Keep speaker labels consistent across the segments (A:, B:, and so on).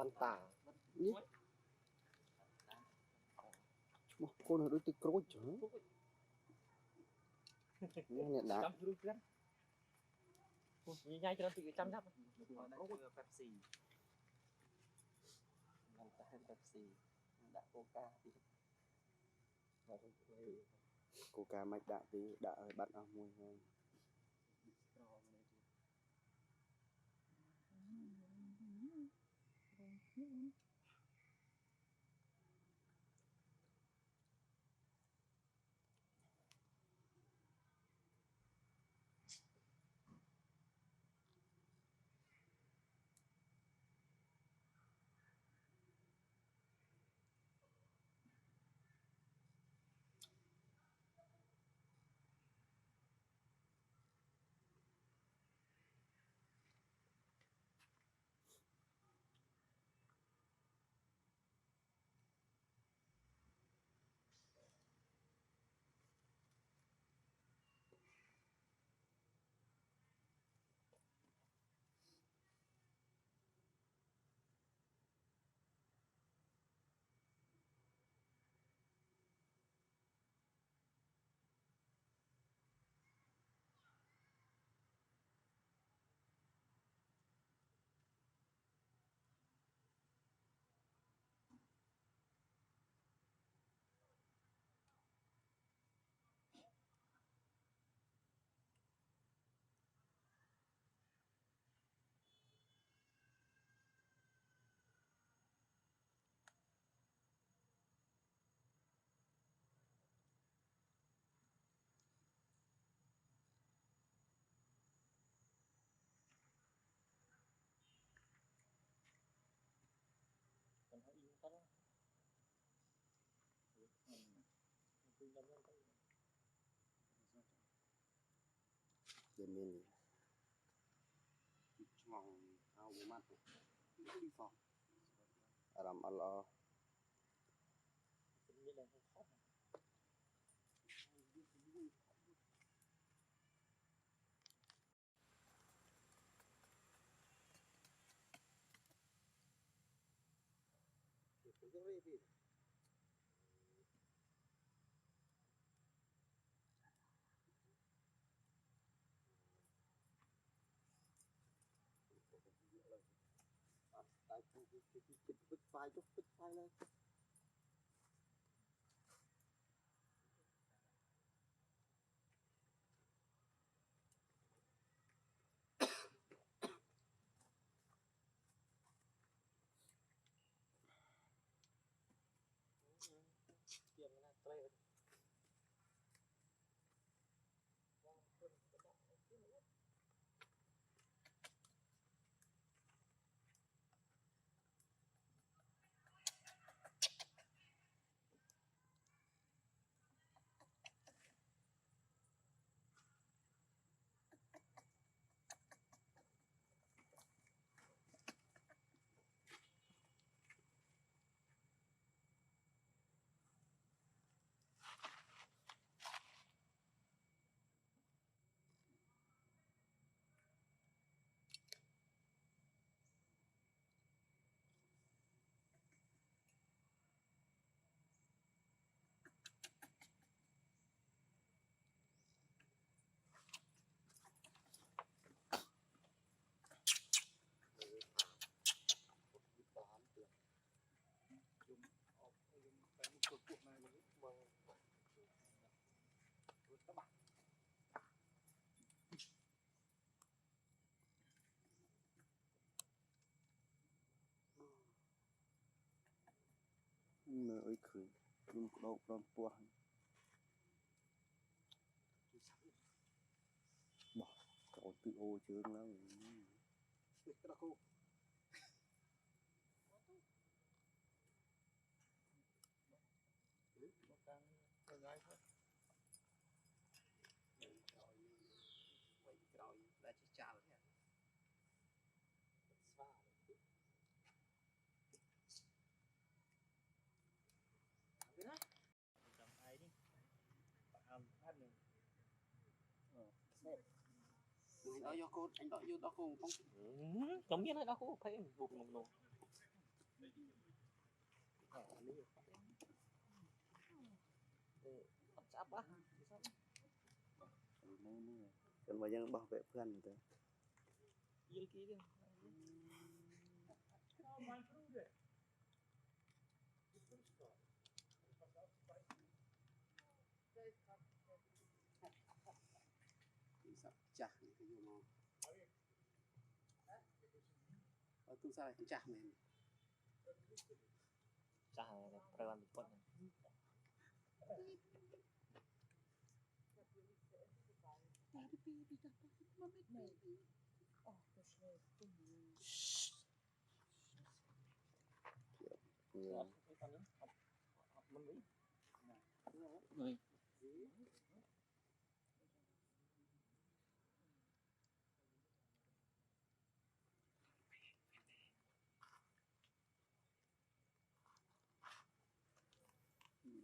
A: Pan tả nhé con ở đôi từ cối chứ nghe đã
B: nhai cho nó tự chăm sóc
A: Pepsi Pepsi đã Coca mạch đã tí đã bắt ở mùi hơn mình ngon ao bố mắt đi phòng làm Allah bích phai lên nơi ơi khử luôn đâu đâu tua bỏ cậu tự ô chướng lắm rồi đã chỉ chào thế anh đợi vô cô anh đợi vô đó cô không
B: giống như nó đó cũng phải buộc một luôn Sắp á.
A: Cần bao nhiêu bảo vệ phân rồi.
B: Yên kỹ đi.
A: Sắp chặt cái vô màu. Ở tu sai còn chặt mình.
B: Chả phải làm một con.
A: Nhiều.
B: Người.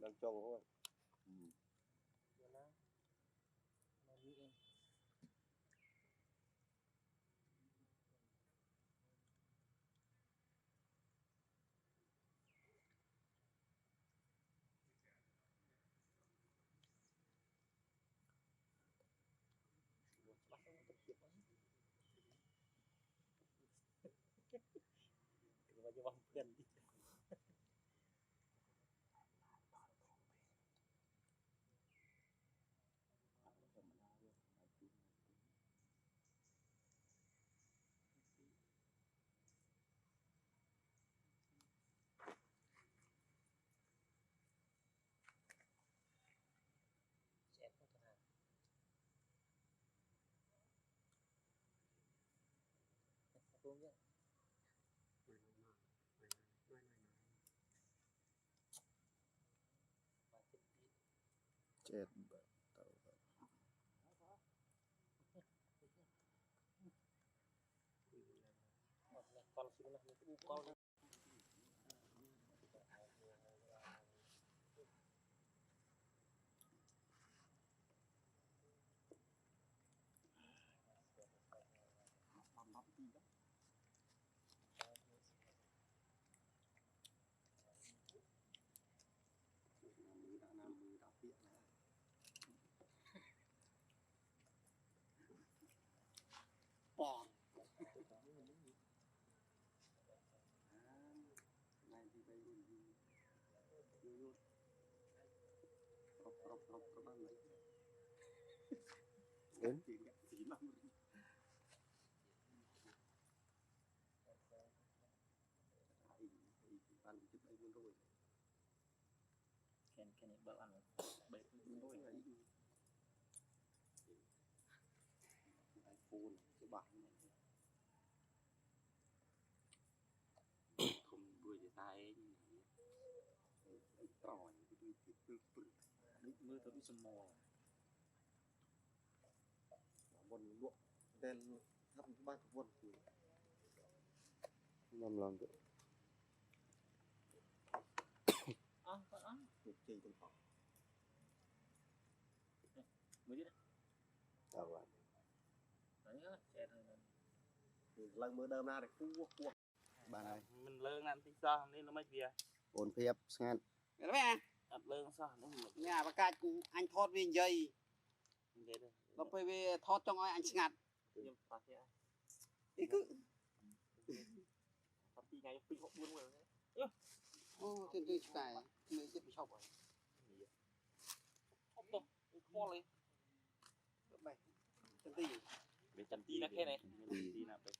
A: Đang trông không?
B: Và cho bằng gần đi. Sẽ không thật hả? Không nhé.
A: Chết.
B: Con xin là mình con.
A: Băm băm đi đó. Nam mười đã tiện này. Bòn. Này thì đây mình vô rộp các bạn lấy. Đến chỉ gặp chỉ lắm. Bạn chụp đây luôn rồi.
B: Cái này bợ ăn bể đôi này.
A: iPhone cái bản này.
B: Không đuôi để tay
A: Tỏi
B: mưa tới bị sầm mò.
A: Vần luộc đen thắp ba thục vần thì làm được
B: Con ăn
A: một chì từng phòng
B: mới đi đấy.
A: chào bạn
B: Đấy á, sẽ
A: lần mưa đơm ra để cua bạn này
B: mình lương ăn tí sao nên nó mới về.
A: ổn phép ngang
C: Cái đó à?
B: Đặt lương sao nó mình
C: Nhà bà ca anh thoát viên dây
B: về đây.
C: nó phải về thoát trong anh ngặt
B: Nhưng phát thế.
C: thì cứ
B: Phát tí ngay pin họ buôn rồi đấy.
C: ô trên đây cái người chết bị sốc rồi
B: Không đâu, kho lên.
C: bảy chân tì
B: Về chân tí là thế này. Tí là phải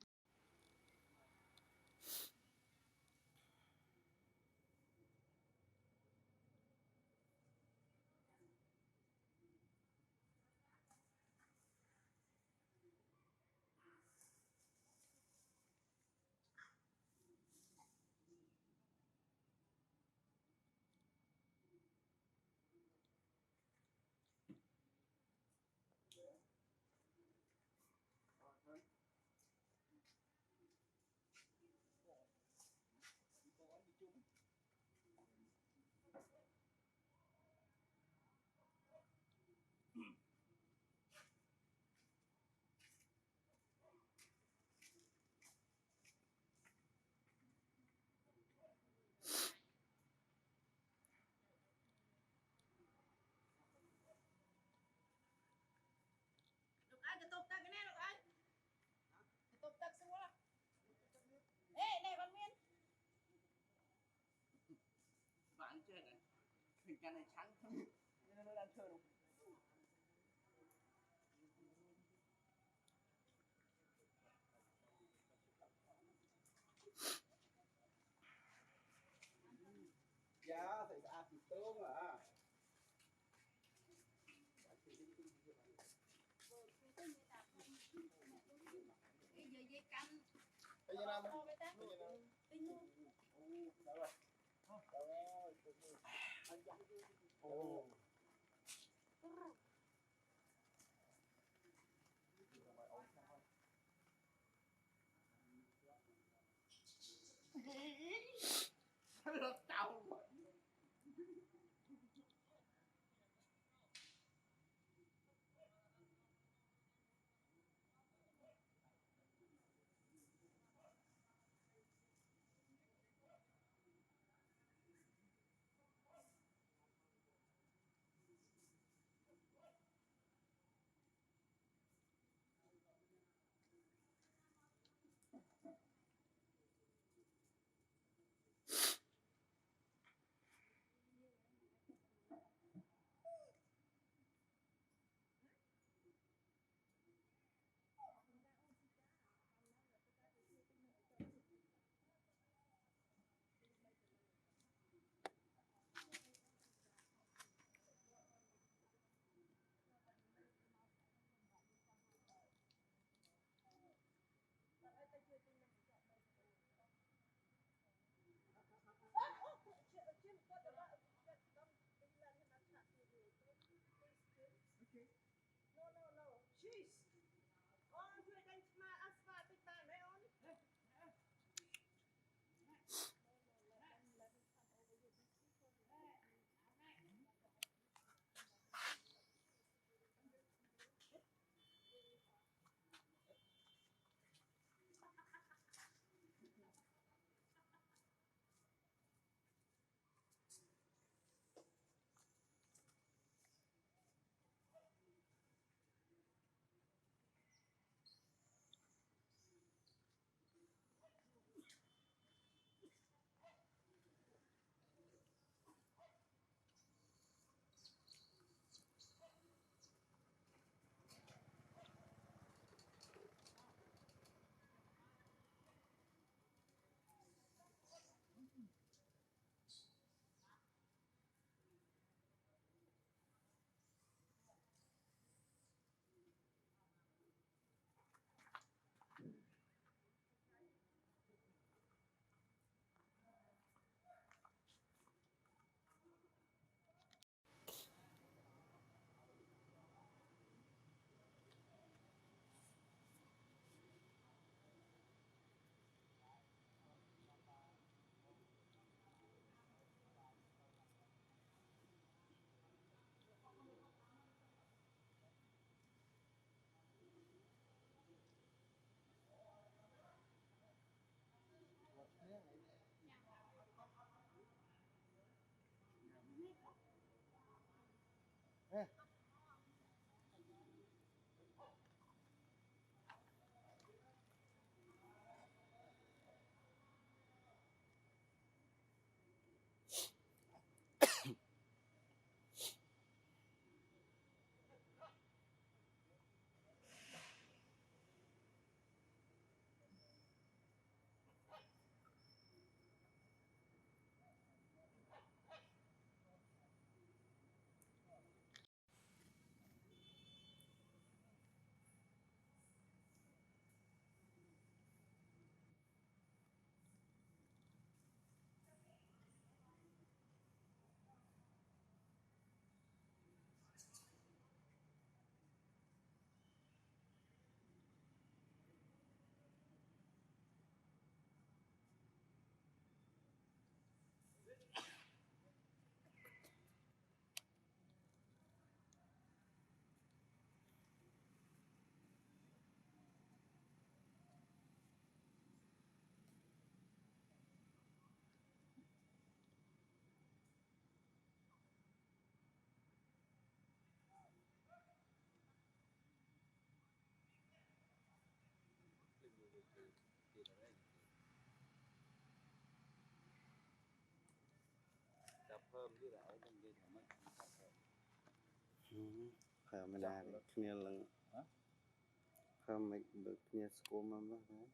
C: chết này mình cái này trắng nó đang chơi đâu dạ thầy đã thì tướng à bây giờ làm bây giờ ồ lật tàu
A: khờ mà đa kia là khờ mấy được kia school mà đó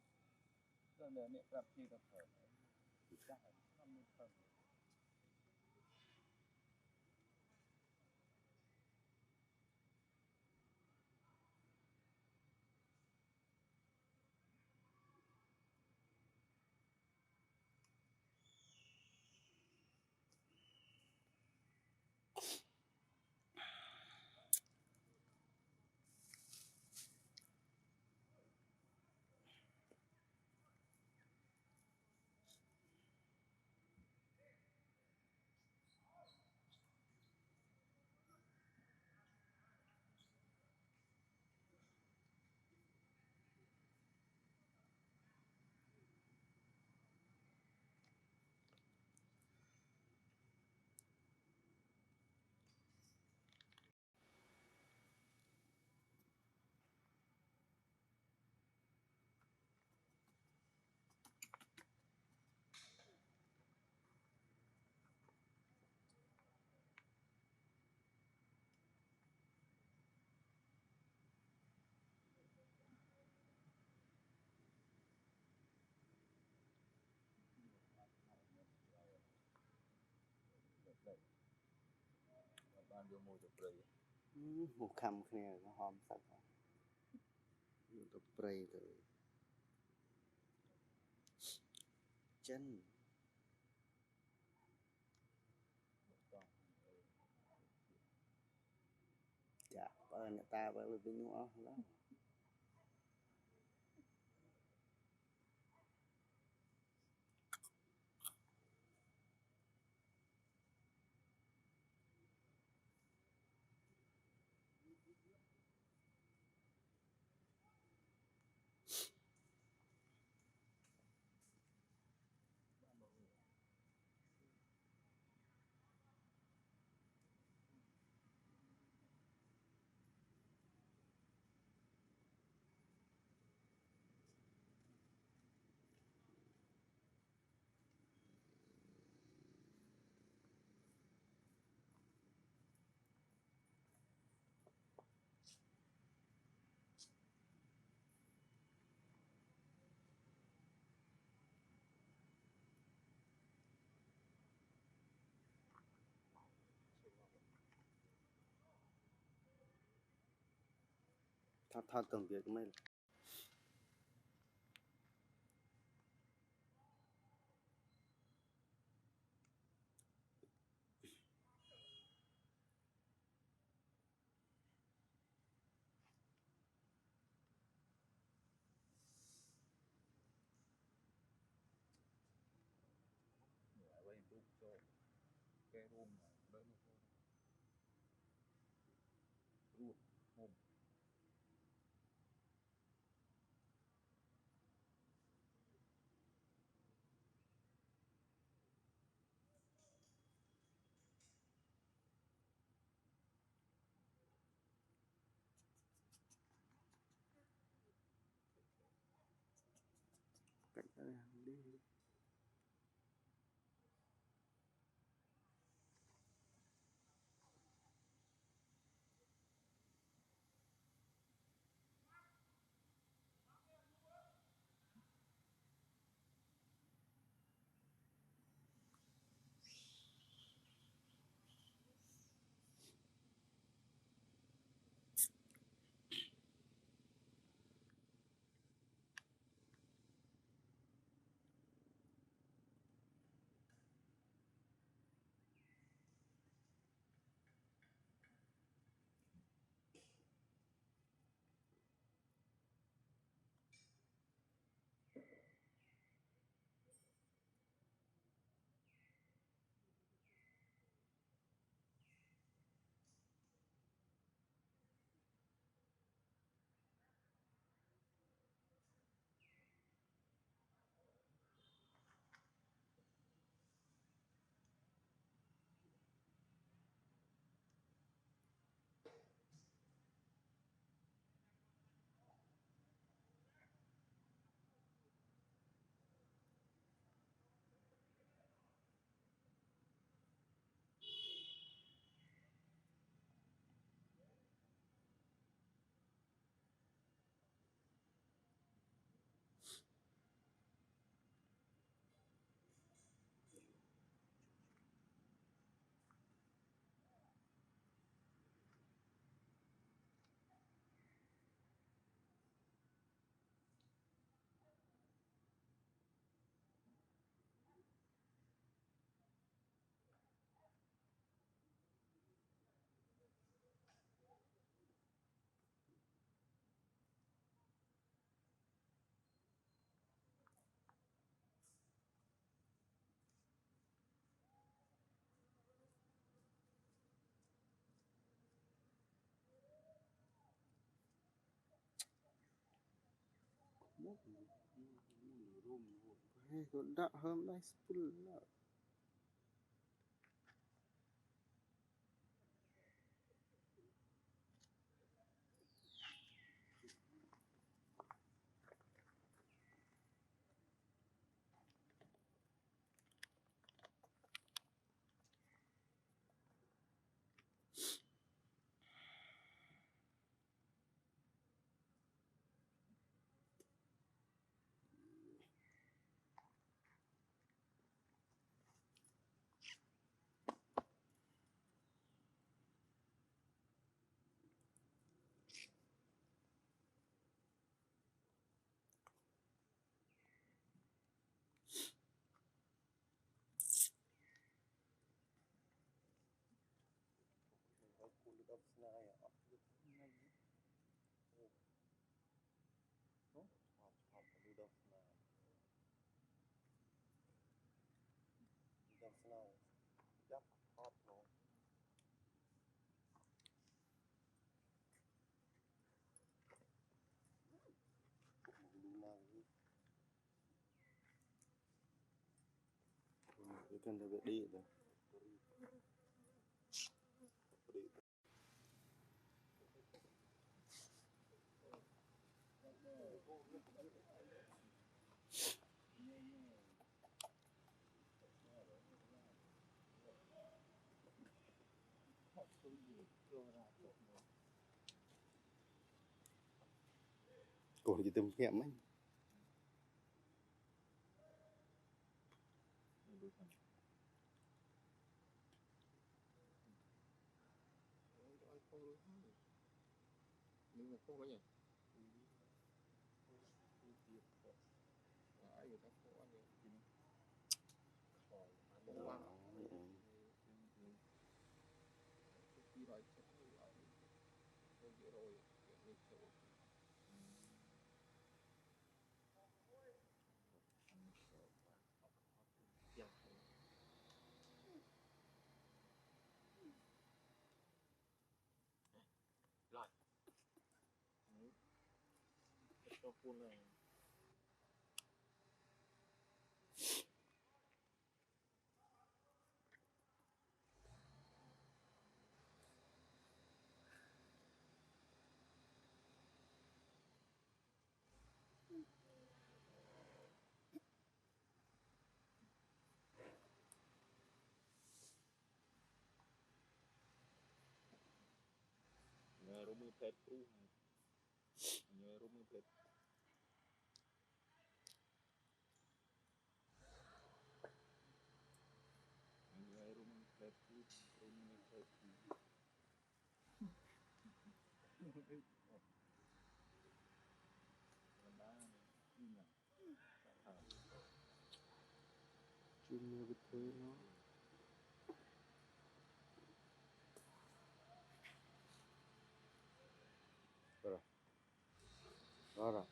A: một khăm kia nó hòm sạch tập prey rồi chân dạ người ta vẫn là bên nhau đó thoát từng việc mấy cách đi Còn đỡ hơn đây spul là cần phải đi rồi. Còn cái tấm kẹm ấy.
D: Nhưng mà không có nhỉ? Ai người ta không ăn được. Khi rồi chắc là rồi cho phun này. Nhờ rumah pet tu. Nhờ rumah pet. Nhờ rumah pet tu. Rumah pet tu.
A: Junior betul no. Rồi.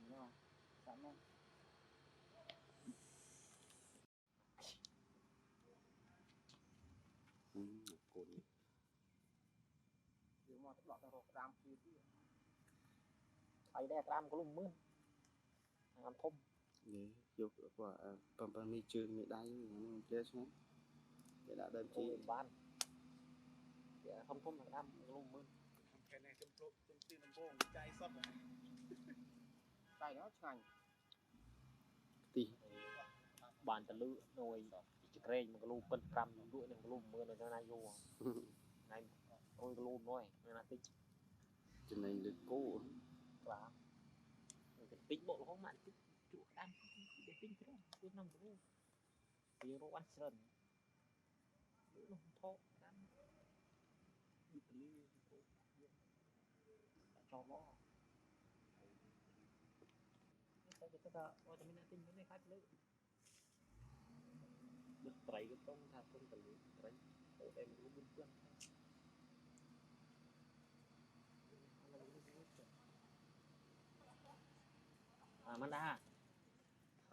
C: Nó sẵn nó
A: Cồn.
C: Nếu mà đọt ra rồi đam kia thì phải đe đam có lùng mướn làm thông
A: Đấy, dục quả còn mi trường mi đáy mình chơi xuống để đã đơn chi
C: bán thông thông thằng đam có lùng mướn
B: cái này trong tim nó bông chai sắp rồi.
C: tay nó chành
A: tí
C: bàn tờ lư rồi chỉ kề mà cái lù phân trăm đuổi này cái lù mưa này nó nay vô này ôi cái lù nói nên là tích
A: cho nên được cố
C: và cái tích bộ không mạnh tích chủ đam để tích cái đó năm cái thì nó ăn sơn nó thô đam bị lư cho nó cái cái ta ôi mình tin cái này khác lư được tẩy cái tông thà tông tẩy tẩy tẩy em cũng bình thường à Manda